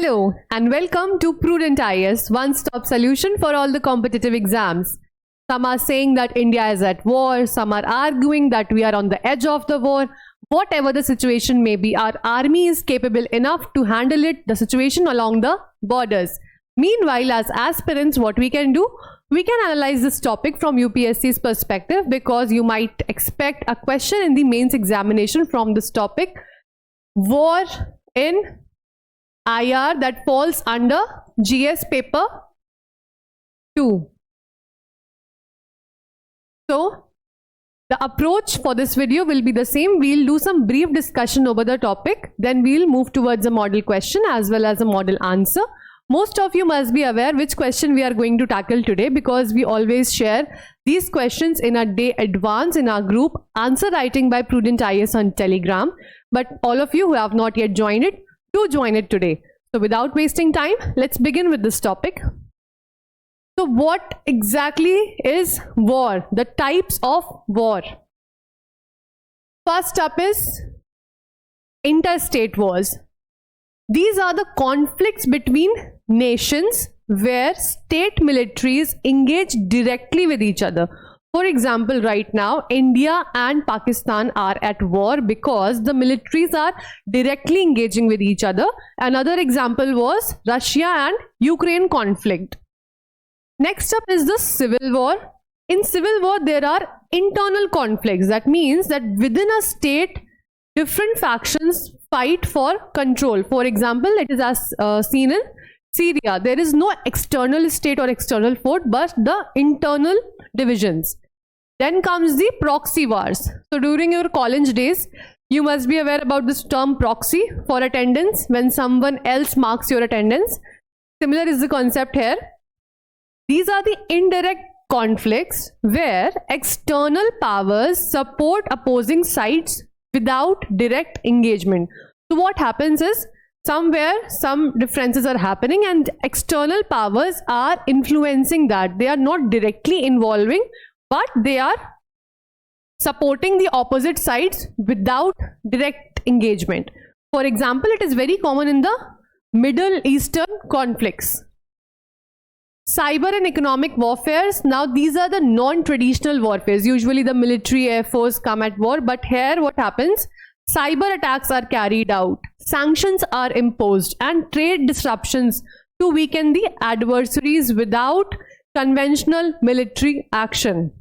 Hello and welcome to Prudent IAS, one-stop solution for all the competitive exams. Some are saying that India is at war, some are arguing that we are on the edge of the war. Whatever the situation may be, our army is capable enough to handle the situation along the borders. Meanwhile, as aspirants, what we can do? We can analyze this topic from UPSC's perspective, because you might expect a question in the mains examination from this topic. War in IR, that falls under GS paper 2. So the approach for this video will be the same. We'll do some brief discussion over the topic, then we'll move towards a model question as well as a model answer. Most of you must be aware which question we are going to tackle today, because we always share these questions in a day advance in our group Answer Writing by Prudent IAS on Telegram. But all of you who have not yet joined it, do join it today. So without wasting time, let's begin with this topic. So what exactly is war? The types of war. First up is interstate wars. These are the conflicts between nations where state militaries engage directly with each other. For example, right now, India and Pakistan are at war because the militaries are directly engaging with each other. Another example was Russia and Ukraine conflict. Next up is the civil war. In civil war, there are internal conflicts. That means that within a state, different factions fight for control. For example, it is as seen in Syria. There is no external state or external foe, but the internal divisions. Then comes the proxy wars. So during your college days, you must be aware about this term proxy for attendance, when someone else marks your attendance. Similar is the concept here. These are the indirect conflicts where external powers support opposing sides without direct engagement. So what happens is, somewhere some differences are happening and external powers are influencing that. They are not directly involving, but they are supporting the opposite sides without direct engagement. For example, it is very common in the Middle Eastern conflicts. Cyber and economic warfares. Now these are the non-traditional warfares. Usually the military, air force come at war, but here what happens? Cyber attacks are carried out, sanctions are imposed, and trade disruptions to weaken the adversaries without conventional military action.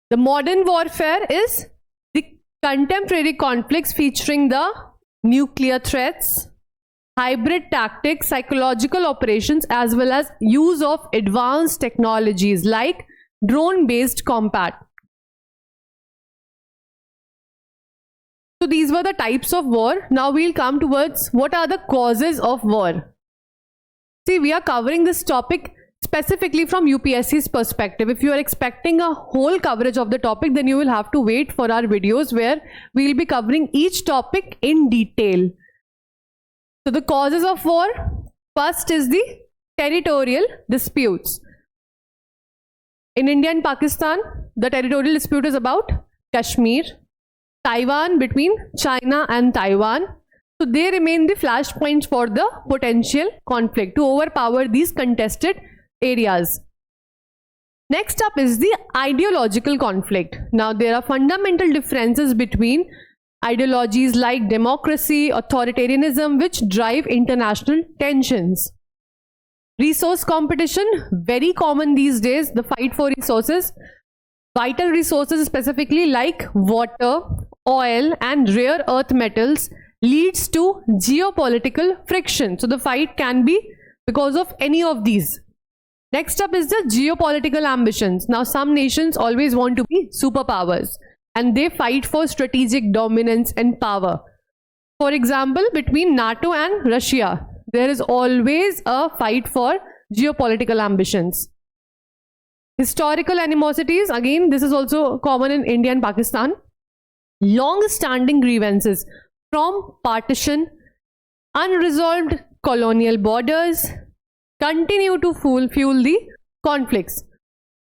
The modern warfare is the contemporary conflicts featuring the nuclear threats, hybrid tactics, psychological operations, as well as use of advanced technologies like drone-based combat. So these were the types of war. Now we'll come towards what are the causes of war. See, we are covering this topic specifically from UPSC's perspective. If you are expecting a whole coverage of the topic, then you will have to wait for our videos where we'll be covering each topic in detail. So the causes of war, first is the territorial disputes. In India and Pakistan, the territorial dispute is about Kashmir. Taiwan, between China and Taiwan. So they remain the flashpoints for the potential conflict to overpower these contested areas. Next up is the ideological conflict. Now there are fundamental differences between ideologies like democracy, authoritarianism, which drive international tensions. Resource competition, very common these days, the fight for resources. Vital resources specifically like water, oil and rare earth metals leads to geopolitical friction. So the fight can be because of any of these. Next up is the geopolitical ambitions. Now some nations always want to be superpowers and they fight for strategic dominance and power. For example, between NATO and Russia, there is always a fight for geopolitical ambitions. Historical animosities, again, this is also common in India and Pakistan. Long-standing grievances from partition, unresolved colonial borders continue to fuel the conflicts.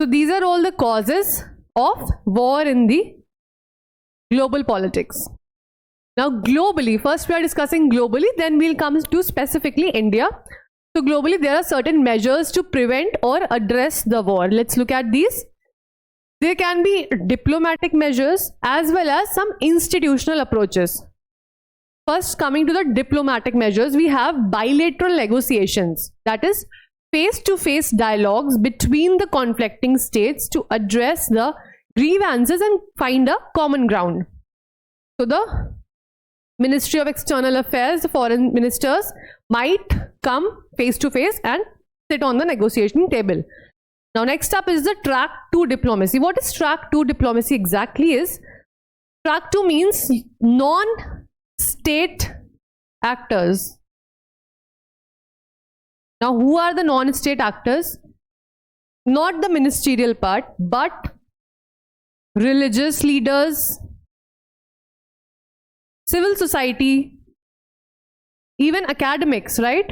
So these are all the causes of war in the global politics. Now globally, first we are discussing globally, then we'll come to specifically India. So globally there are certain measures to prevent or address the war. Let's look at these. There can be diplomatic measures as well as some institutional approaches. First, coming to the diplomatic measures, we have bilateral negotiations, that is face-to-face dialogues between the conflicting states to address the grievances and find a common ground. So the Ministry of External Affairs, the foreign ministers might come face-to-face and sit on the negotiating table. Now next up is the track 2 diplomacy. What is track 2 diplomacy exactly is? Track 2 means non-state actors. Now who are the non-state actors? Not the ministerial part, but religious leaders, civil society, even academics, right?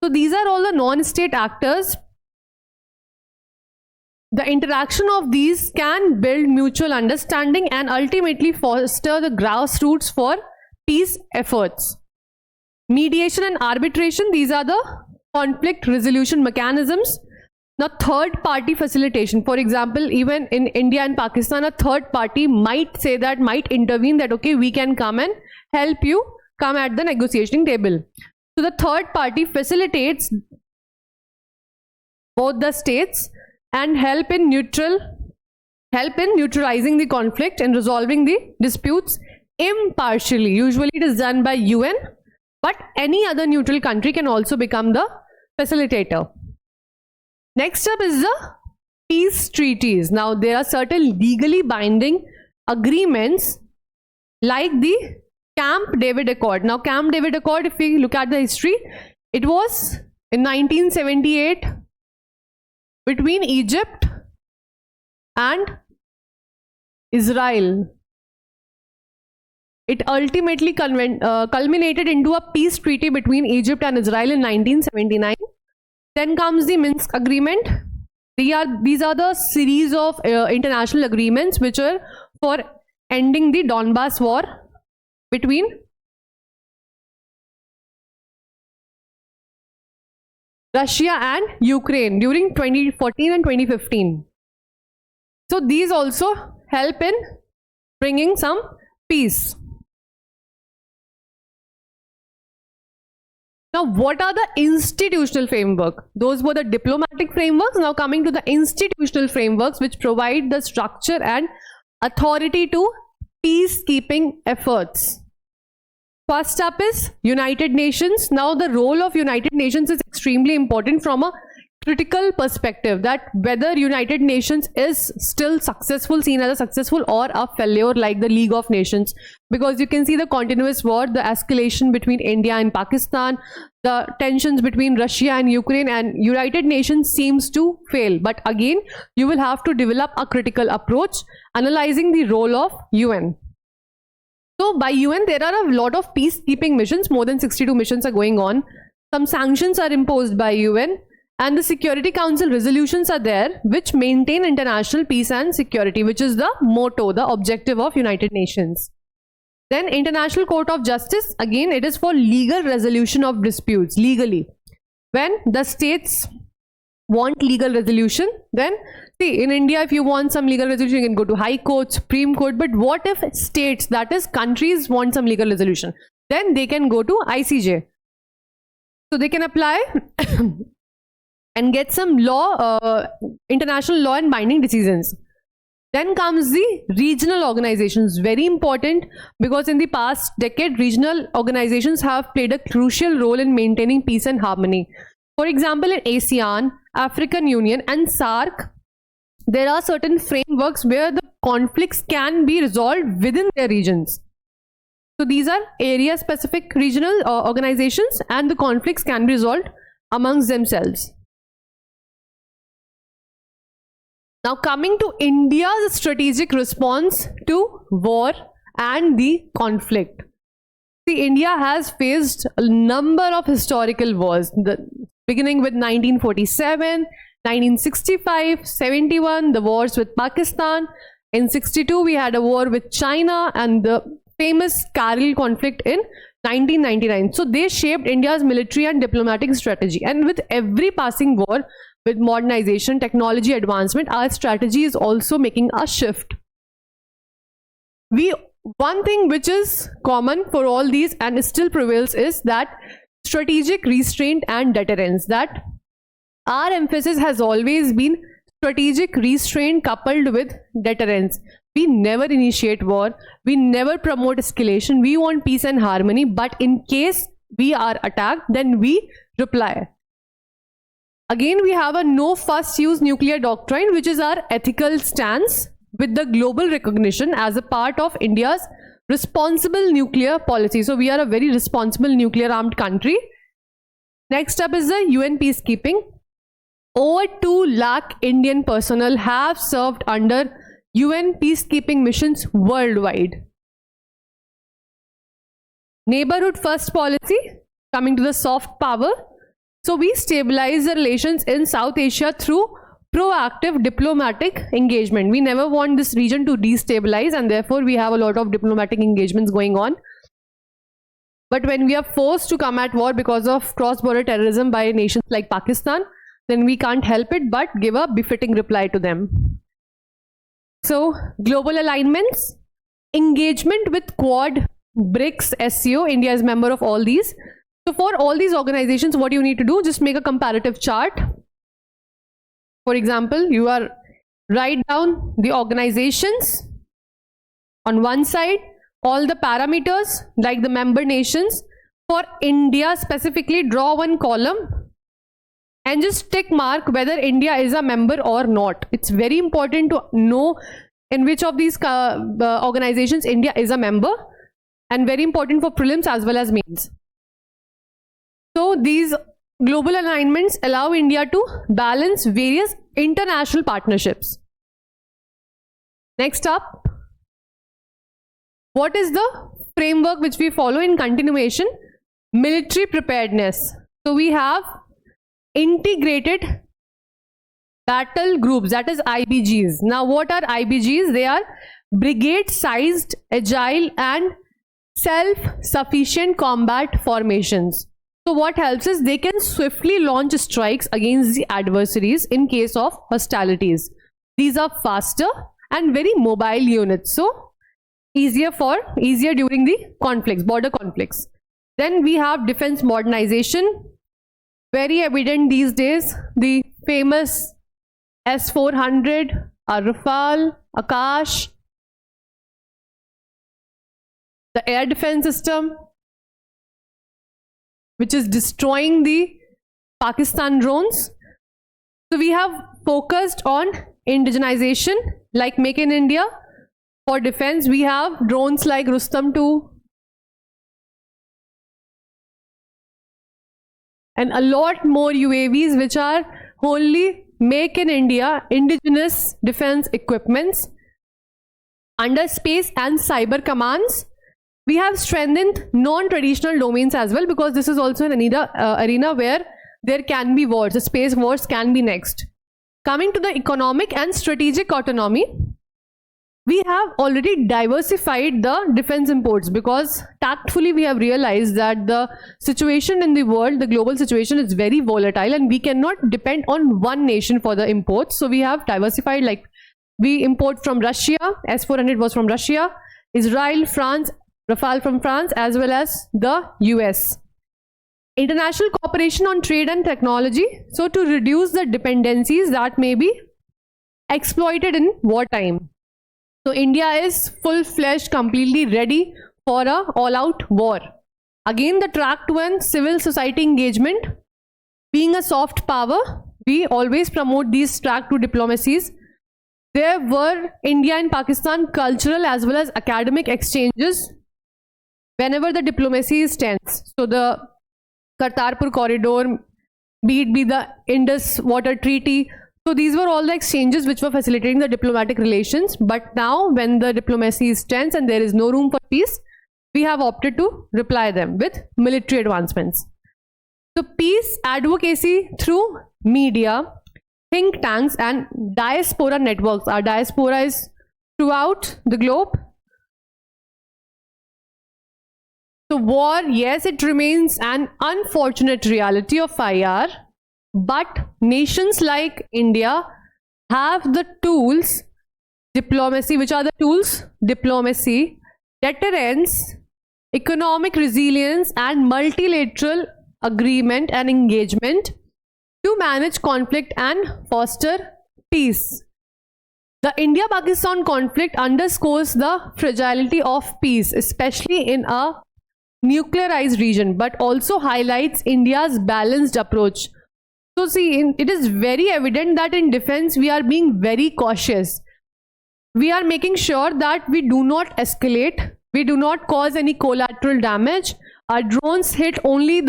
So these are all the non-state actors. The interaction of these can build mutual understanding and ultimately foster the grassroots for peace efforts. Mediation and arbitration, these are the conflict resolution mechanisms. Now third party facilitation, for example, even in India and Pakistan, a third party might say that, might intervene that, okay, we can come and help you come at the negotiating table. So the third party facilitates both the states and help in neutralizing the conflict and resolving the disputes impartially. Usually it is done by UN, but any other neutral country can also become the facilitator. Next up is the peace treaties. Now there are certain legally binding agreements like the Camp David Accord. Now Camp David Accord, if we look at the history, it was in 1978 between Egypt and Israel. It ultimately culminated into a peace treaty between Egypt and Israel in 1979. Then comes the Minsk Agreement. These are the series of international agreements which are for ending the Donbas war between Russia and Ukraine during 2014 and 2015. So these also help in bringing some peace. Now, what are the institutional framework? Those were the diplomatic frameworks. Now coming to the institutional frameworks which provide the structure and authority to peacekeeping efforts. First up is United Nations. Now the role of United Nations is extremely important from a critical perspective, that whether United Nations is still successful, seen as a successful or a failure like the League of Nations, because you can see the continuous war, the escalation between India and Pakistan, the tensions between Russia and Ukraine, and United Nations seems to fail. But again, you will have to develop a critical approach analyzing the role of UN. So by UN, there are a lot of peacekeeping missions. More than 62 missions are going on. Some sanctions are imposed by UN, and the Security Council resolutions are there which maintain international peace and security, which is the motto, the objective of United Nations. Then International Court of Justice, again it is for legal resolution of disputes legally. When the states want legal resolution, then see, in India if you want some legal resolution you can go to High Court, Supreme Court, but what if states, that is countries, want some legal resolution? Then they can go to ICJ. So they can apply and get some law, international law and binding decisions. Then comes the regional organizations, very important, because in the past decade regional organizations have played a crucial role in maintaining peace and harmony. For example, in ASEAN, African Union and SAARC, there are certain frameworks where the conflicts can be resolved within their regions. So these are area specific regional organizations, and the conflicts can be resolved amongst themselves. Now coming to India's strategic response to war and the conflict. See, India has faced a number of historical wars, beginning with 1947, 1965, 71, the wars with Pakistan. In 62, we had a war with China, and the famous Kargil conflict in 1999. So they shaped India's military and diplomatic strategy. And with every passing war, with modernization, technology advancement, our strategy is also making a shift. One thing which is common for all these and still prevails is that strategic restraint and deterrence. That our emphasis has always been strategic restraint coupled with deterrence. We never initiate war, we never promote escalation, we want peace and harmony, but in case we are attacked, then we reply. Again, we have a no fuss use nuclear doctrine, which is our ethical stance with the global recognition as a part of India's responsible nuclear policy. So we are a very responsible nuclear armed country. Next up is the UN peacekeeping. Over 2 lakh Indian personnel have served under UN peacekeeping missions worldwide. Neighborhood first policy, coming to the soft power. So we stabilize the relations in South Asia through proactive diplomatic engagement. We never want this region to destabilize, and therefore we have a lot of diplomatic engagements going on. But when we are forced to come at war because of cross-border terrorism by nations like Pakistan, then we can't help it but give a befitting reply to them. So global alignments, engagement with Quad, BRICS, SCO, India is member of all these. So for all these organizations, what you need to do, just make a comparative chart. For example, you are write down the organizations on one side, all the parameters like the member nations. For India specifically, draw one column and just tick mark whether India is a member or not. It's very important to know in which of these organizations India is a member, and very important for prelims as well as mains. So these global alignments allow India to balance various international partnerships. Next up, what is the framework which we follow in continuation? Military preparedness. So we have integrated battle groups, that is IBGs. Now what are IBGs? They are brigade sized, agile and self-sufficient combat formations. So what helps is they can swiftly launch strikes against the adversaries in case of hostilities. These are faster and very mobile units, so easier during the conflicts, border conflicts. Then we have defense modernization, very evident these days. The famous S-400, Rafale, Akash, the air defense system, which is destroying the Pakistan drones. So we have focused on indigenization like Make in India. For defense, we have drones like Rustam 2 and a lot more UAVs which are wholly Make in India indigenous defense equipments. Under space and cyber commands, we have strengthened non-traditional domains as well, because this is also an arena where there can be wars. The space wars can be next. Coming to the economic and strategic autonomy, we have already diversified the defense imports, because tactfully we have realized that the situation in the world, the global situation, is very volatile and we cannot depend on one nation for the imports. So we have diversified, like we import from Russia, S-400 was from Russia, Israel, France, Rafale from France, as well as the US. International cooperation on trade and technology, so to reduce the dependencies that may be exploited in wartime. So India is full-fledged, completely ready for a all-out war. Again, the track to an civil society engagement. Being a soft power, we always promote these track to diplomacies. There were India and Pakistan cultural as well as academic exchanges whenever the diplomacy is tense. So the Kartarpur corridor, be it be the Indus Water Treaty. So these were all the exchanges which were facilitating the diplomatic relations. But now when the diplomacy is tense and there is no room for peace, we have opted to reply them with military advancements. So peace advocacy through media, think tanks and diaspora networks. Our diaspora is throughout the globe. So war, yes, it remains an unfortunate reality of IR, but nations like India have the tools, diplomacy. Which are the tools? Diplomacy, deterrence, economic resilience, and multilateral agreement and engagement to manage conflict and foster peace. The India-Pakistan conflict underscores the fragility of peace, especially in a nuclearized region, but also highlights India's balanced approach. So see, it is very evident that in defense we are being very cautious. We are making sure that we do not escalate, we do not cause any collateral damage. Our drones hit only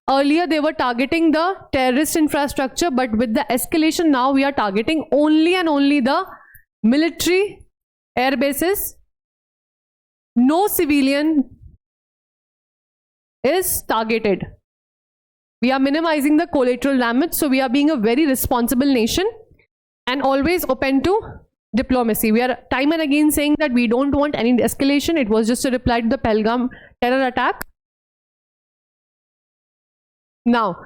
earlier they were targeting the terrorist infrastructure, but with the escalation now we are targeting only and only the military air bases. No civilian is targeted. We are minimizing the collateral damage, so we are being a very responsible nation and always open to diplomacy. We are time and again saying that we don't want any escalation. It was just a reply to the Pahalgam terror attack. Now,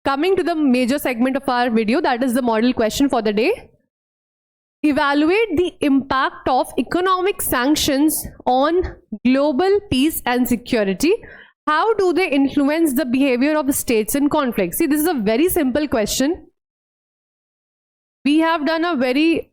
coming to the major segment of our video, that is the model question for the day. Evaluate the impact of economic sanctions on global peace and security. How do they influence the behavior of the states in conflict? See, this is a very simple question. We have done a very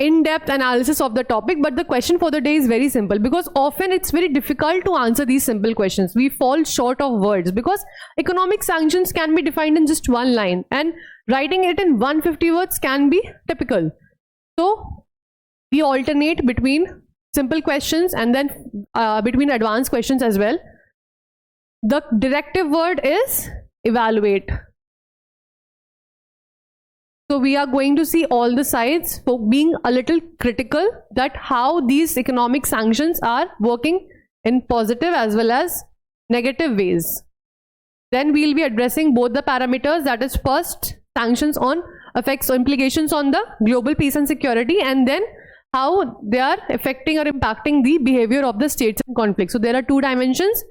in-depth analysis of the topic, but the question for the day is very simple, because often it's very difficult to answer these simple questions. We fall short of words because economic sanctions can be defined in just one line and writing it in 150 words can be typical. So we alternate between simple questions and then between advanced questions as well. The directive word is evaluate. So we are going to see all the sides for being a little critical that how these economic sanctions are working in positive as well as negative ways. Then we'll be addressing both the parameters, that is first sanctions on effects or implications on the global peace and security, and then how they are affecting or impacting the behavior of the states in conflict. So there are two dimensions,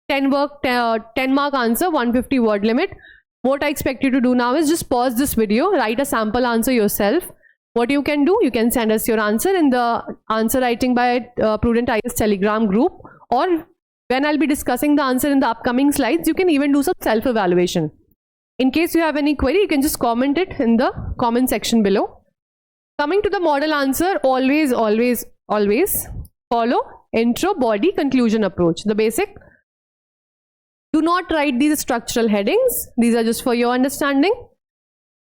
10 mark answer, 150 word limit. What I expect you to do now is just pause this video, write a sample answer yourself. What you can do, you can send us your answer in the answer writing by Prudent IS Telegram group, or when I'll be discussing the answer in the upcoming slides, you can even do some self-evaluation. In case you have any query, you can just comment it in the comment section below. Coming to the model answer, always follow intro, body, conclusion approach. The basic. Do not write these structural headings. These are just for your understanding.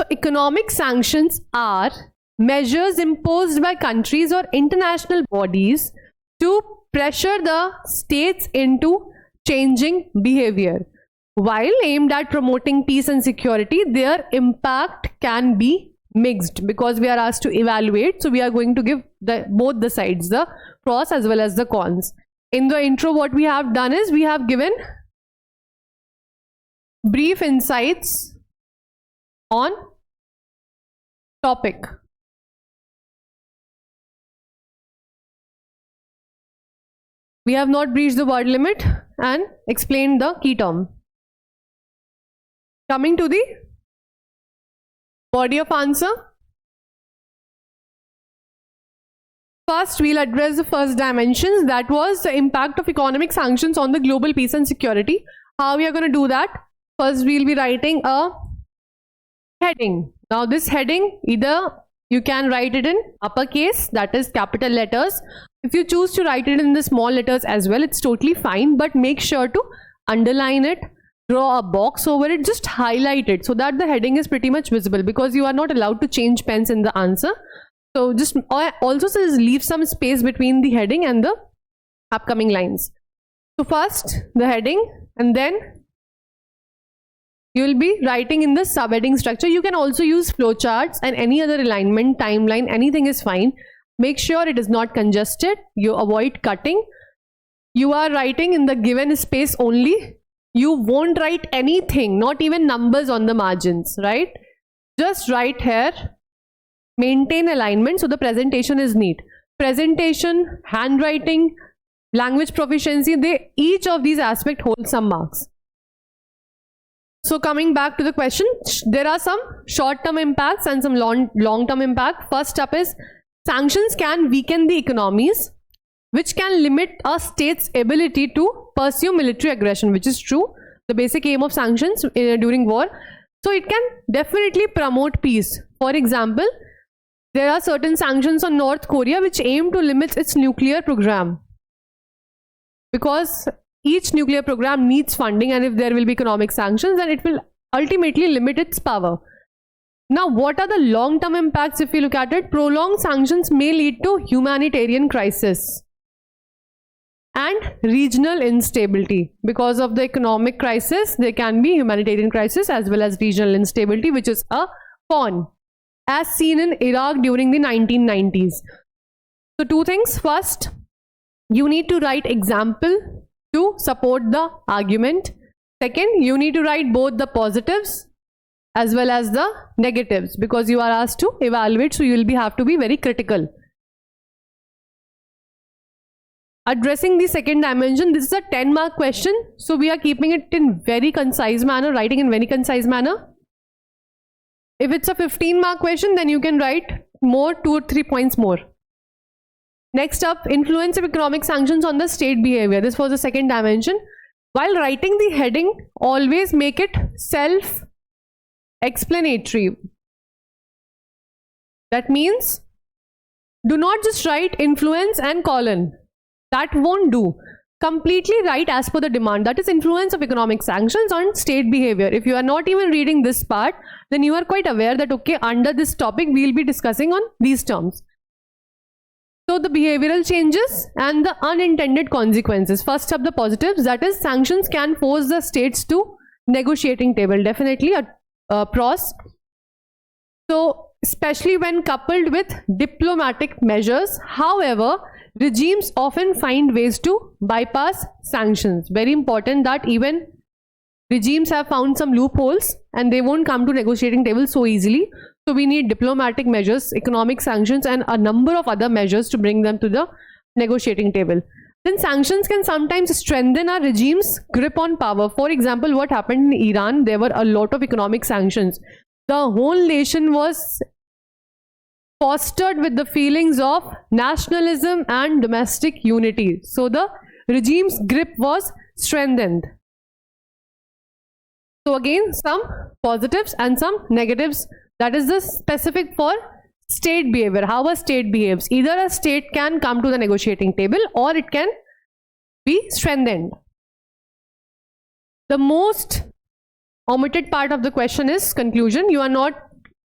So economic sanctions are measures imposed by countries or international bodies to pressure the states into changing behavior. While aimed at promoting peace and security, their impact can be mixed because we are asked to evaluate. So we are going to give both the sides, the pros as well as the cons. In the intro, what we have done is we have given brief insights on topic. We have not breached the word limit and explained the key term. Coming to the body of answer. First, we'll address the first dimensions, that was the impact of economic sanctions on the global peace and security. How we are going to do that? First, we'll be writing a heading. Now, this heading, either you can write it in uppercase, that is capital letters. If you choose to write it in the small letters as well, it's totally fine, but make sure to underline it, draw a box over it, just highlight it so that the heading is pretty much visible, because you are not allowed to change pens in the answer. So just also says leave some space between the heading and the upcoming lines. So first the heading, and then you will be writing in the subheading structure. You can also use flowcharts and any other alignment, timeline, anything is fine. Make sure it is not congested. You avoid cutting. You are writing in the given space only. You won't write anything, not even numbers on the margins, right? Just write here. Maintain alignment so the presentation is neat. Presentation, handwriting, language proficiency, each of these aspects hold some marks. So coming back to the question, there are some short-term impacts and some long-term impact. First up is sanctions can weaken the economies, which can limit a state's ability to pursue military aggression, which is true. The basic aim of sanctions during war. So it can definitely promote peace. For example, there are certain sanctions on North Korea which aim to limit its nuclear program, because each nuclear program needs funding, and if there will be economic sanctions, then it will ultimately limit its power. Now, what are the long-term impacts if you look at it? Prolonged sanctions may lead to humanitarian crisis and regional instability. Because of the economic crisis, there can be humanitarian crisis as well as regional instability, which is a pawn, as seen in Iraq during the 1990s. So two things. First, you need to write example to support the argument. Second, you need to write both the positives as well as the negatives, because you are asked to evaluate, so you will have to be very critical. Addressing the second dimension, this is a 10-mark question, so we are keeping it in very concise manner, writing in very concise manner. If it's a 15-mark question, then you can write more, 2 or 3 points more. Next up, influence of economic sanctions on the state behavior. This was the second dimension. While writing the heading, always make it self-explanatory. That means, do not just write influence and colon. That won't do. Completely write as per the demand. That is influence of economic sanctions on state behavior. If you are not even reading this part, then you are quite aware that, okay, under this topic, we will be discussing on these terms. So the behavioral changes and the unintended consequences. First up, the positives, that is sanctions can force the states to negotiating table. Definitely a pros. So especially when coupled with diplomatic measures. However, regimes often find ways to bypass sanctions. Very important that even regimes have found some loopholes and they won't come to negotiating table so easily. So we need diplomatic measures, economic sanctions, and a number of other measures to bring them to the negotiating table. Then sanctions can sometimes strengthen a regime's grip on power. For example, what happened in Iran, there were a lot of economic sanctions. The whole nation was fostered with the feelings of nationalism and domestic unity. So the regime's grip was strengthened. So again, some positives and some negatives. That is the specific for state behavior, how a state behaves. Either a state can come to the negotiating table or it can be strengthened. The most omitted part of the question is conclusion. You are not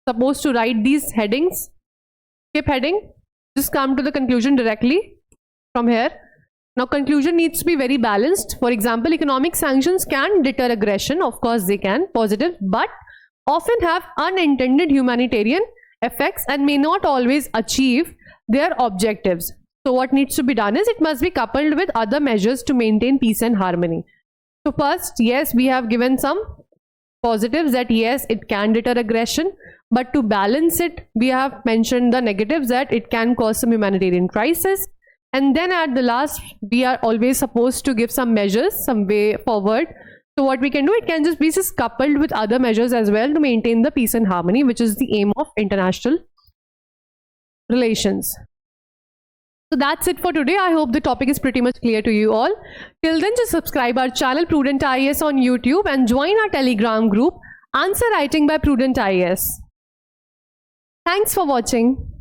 supposed to write these headings. Skip heading. Just come to the conclusion directly from here. Now, conclusion needs to be very balanced. For example, economic sanctions can deter aggression. Of course, they can, positive, but often have unintended humanitarian effects and may not always achieve their objectives. So what needs to be done is it must be coupled with other measures to maintain peace and harmony. So first, yes, we have given some positives that yes, it can deter aggression, but to balance it, we have mentioned the negatives that it can cause some humanitarian crisis. And then at the last, we are always supposed to give some measures, some way forward. So what we can do, it can just be coupled with other measures as well to maintain the peace and harmony, which is the aim of international relations. So that's it for today. I hope the topic is pretty much clear to you all. Till then, just subscribe our channel Prudent IAS on YouTube and join our Telegram group Answer Writing by Prudent IAS. Thanks for watching.